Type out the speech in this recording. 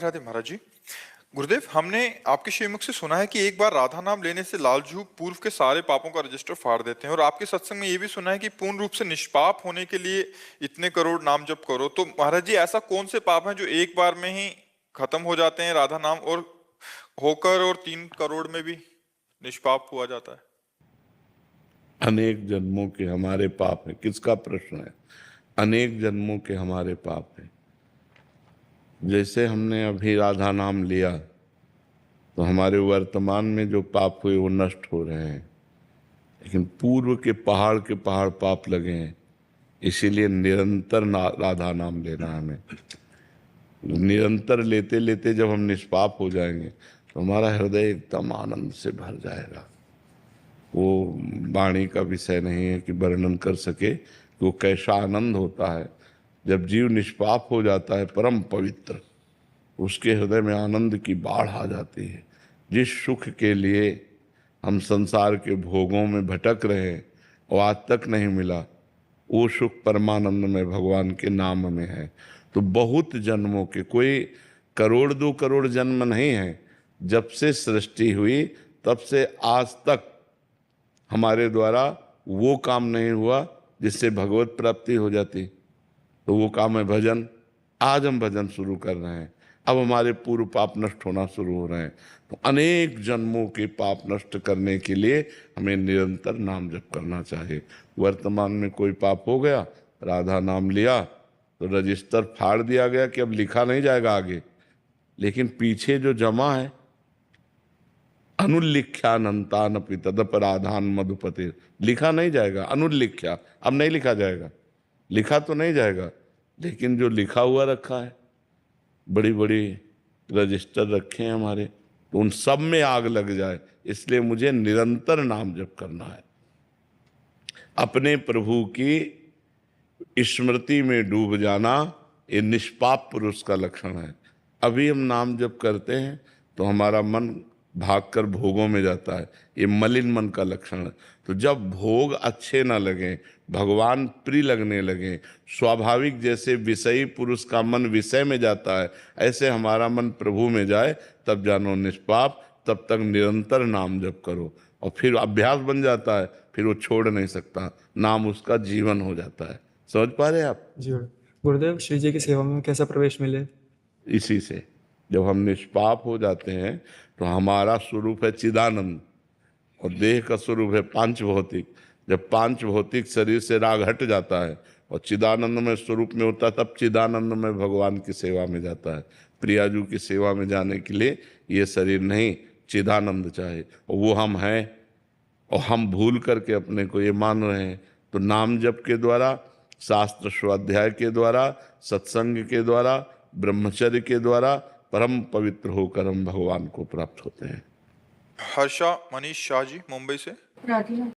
राधे महाराज जी। गुरुदेव, हमने आपके श्रीमुख से सुना है कि एक बार राधा नाम लेने से लालजू पूर्व के सारे पापों का रजिस्टर फाड़ देते हैं, और आपके सत्संग में ये भी सुना है कि पूर्ण रूप से निष्पाप होने के लिए इतने करोड़ नाम जप करो। तो महाराज जी, ऐसा कौन से पाप हैं जो एक बार में ही खत्म हो जाते हैं राधा नाम और होकर, और 3 करोड़ में भी निष्पाप हुआ जाता है? अनेक जन्मों के हमारे पाप हैं। किसका प्रश्न है? अनेक जन्मों के हमारे पाप हैं। जैसे हमने अभी राधा नाम लिया तो हमारे वर्तमान में जो पाप हुए वो नष्ट हो रहे हैं, लेकिन पूर्व के पहाड़ पाप लगे हैं। इसीलिए निरंतर राधा नाम लेना है हमें। निरंतर लेते लेते जब हम निष्पाप हो जाएंगे तो हमारा हृदय एकदम आनंद से भर जाएगा। वो वाणी का विषय नहीं है कि वर्णन कर सके कि वो कैसा आनंद होता है जब जीव निष्पाप हो जाता है, परम पवित्र। उसके हृदय में आनंद की बाढ़ आ जाती है। जिस सुख के लिए हम संसार के भोगों में भटक रहे हैं और आज तक नहीं मिला, वो सुख परमानंद में भगवान के नाम में है। तो बहुत जन्मों के, कोई 1-2 करोड़ जन्म नहीं है, जब से सृष्टि हुई तब से आज तक हमारे द्वारा वो काम नहीं हुआ जिससे भगवत प्राप्ति हो जाती। तो वो काम है भजन। आज हम भजन शुरू कर रहे हैं, अब हमारे पूर्व पाप नष्ट होना शुरू हो रहे हैं। तो अनेक जन्मों के पाप नष्ट करने के लिए हमें निरंतर नाम जप करना चाहिए। वर्तमान में कोई पाप हो गया, राधा नाम लिया तो रजिस्टर फाड़ दिया गया कि अब लिखा नहीं जाएगा आगे, लेकिन पीछे जो जमा है, अनुल्लिख्यानंतानपि तदपराधान मधुपते, लिखा नहीं जाएगा। अनुल्लिख्या, अब नहीं लिखा जाएगा। लिखा तो नहीं जाएगा, लेकिन जो लिखा हुआ रखा है, बड़ी बड़ी रजिस्टर रखे हैं हमारे, तो उन सब में आग लग जाए। इसलिए मुझे निरंतर नाम जप करना है। अपने प्रभु की स्मृति में डूब जाना, ये निष्पाप पुरुष का लक्षण है। अभी हम नाम जप करते हैं तो हमारा मन भागकर भोगों में जाता है, ये मलिन मन का लक्षण है। तो जब भोग अच्छे ना लगें, भगवान प्रिय लगने लगे, स्वाभाविक जैसे विषयी पुरुष का मन विषय में जाता है, ऐसे हमारा मन प्रभु में जाए, तब जानो निष्पाप। तब तक निरंतर नाम जप करो, और फिर अभ्यास बन जाता है, फिर वो छोड़ नहीं सकता। नाम उसका जीवन हो जाता है। समझ पा रहे हैं आप? जी गुरुदेव, श्री जी की सेवा में कैसा प्रवेश मिले? इसी से जब हम निष्पाप हो जाते हैं तो हमारा स्वरूप है चिदानंद, और देह का स्वरूप है पांच भौतिक। जब पांच भौतिक शरीर से राग हट जाता है और चिदानंद में स्वरूप में होता है, तब चिदानंद में भगवान की सेवा में जाता है। प्रियाजू की सेवा में जाने के लिए ये शरीर नहीं, चिदानंद चाहिए, और वो हम हैं। और हम भूल करके अपने को ये मान रहे हैं। तो नाम जप के द्वारा, शास्त्र स्वाध्याय के द्वारा, सत्संग के द्वारा, ब्रह्मचर्य के द्वारा परम पवित्र होकर हम भगवान को प्राप्त होते हैं। हर्षा मनीष शाह जी, मुंबई से।